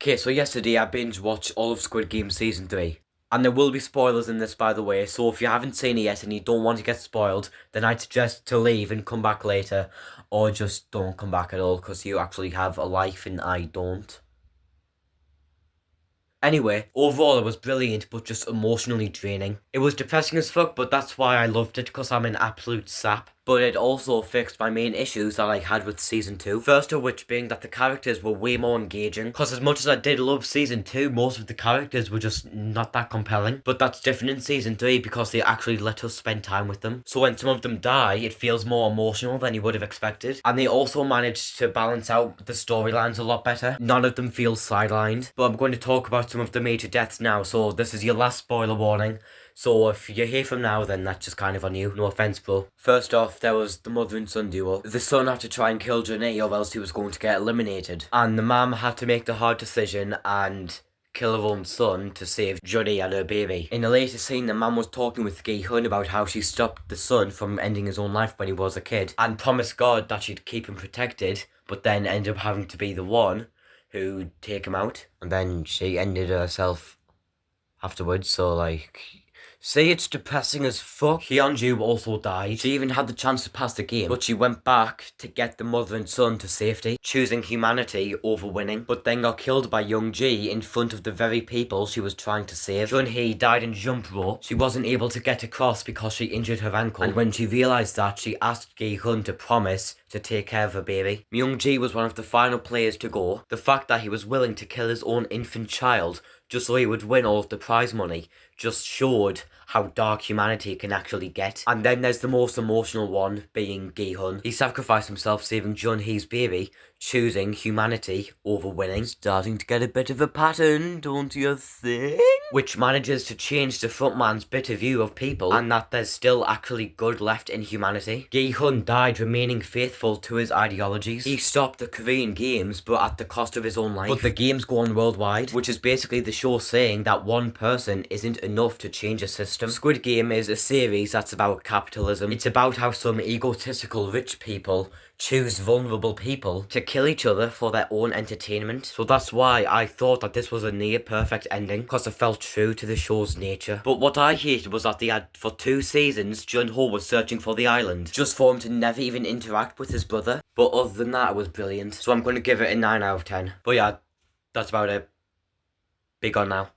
Okay, so yesterday I binge watched all of Squid Game Season 3. And there will be spoilers in this, by the way, so if you haven't seen it yet and you don't want to get spoiled, then I'd suggest to leave and come back later, or just don't come back at all, because you actually have a life and I don't. Anyway, overall it was brilliant, but just emotionally draining. It was depressing as fuck, but that's why I loved it, because I'm an absolute sap. But it also fixed my main issues that I had with Season 2. First of which being that the characters were way more engaging. Because as much as I did love Season 2, most of the characters were just not that compelling. But that's different in Season 3 because they actually let us spend time with them. So when some of them die, it feels more emotional than you would have expected. And they also managed to balance out the storylines a lot better. None of them feel sidelined. But I'm going to talk about some of the major deaths now, so this is your last spoiler warning. So if you're here from now, then that's just kind of on you. No offense, bro. First off, there was the mother and son duo. The son had to try and kill Johnny or else he was going to get eliminated. And the mum had to make the hard decision and kill her own son to save Johnny and her baby. In a later scene, the mum was talking with Gi-hun about how she stopped the son from ending his own life when he was a kid and promised God that she'd keep him protected, but then ended up having to be the one who'd take him out. And then she ended herself afterwards, so like... See, it's depressing as fuck. Hyunju also died. She even had the chance to pass the game, but she went back to get the mother and son to safety, choosing humanity over winning, but then got killed by Young-ji in front of the very people she was trying to save. Jun-hee died in jump rope. She wasn't able to get across because she injured her ankle, and when she realised that, she asked Gi-hun to promise to take care of her baby. Myung-ji was one of the final players to go. The fact that he was willing to kill his own infant child just so he would win all of the prize money just showed how dark humanity can actually get. And then there's the most emotional one, being Gi-hun. He sacrificed himself saving Jun-hee's baby, choosing humanity over winning. Starting to get a bit of a pattern, don't you think? Which manages to change the frontman's bitter view of people, and that there's still actually good left in humanity. Gi-hun died remaining faithful to his ideologies. He stopped the Korean Games, but at the cost of his own life. But the games go on worldwide, which is basically the show saying that one person isn't enough to change a system. Squid Game is a series that's about capitalism. It's about how some egotistical rich people choose vulnerable people to kill each other for their own entertainment. So that's why I thought that this was a near perfect ending, because it felt true to the show's nature. But what I hated was that they had, for 2 seasons, Jun-ho was searching for the island, just for him to never even interact with his brother. But other than that, it was brilliant. So I'm going to give it a 9 out of 10. But yeah, that's about it. Be gone now.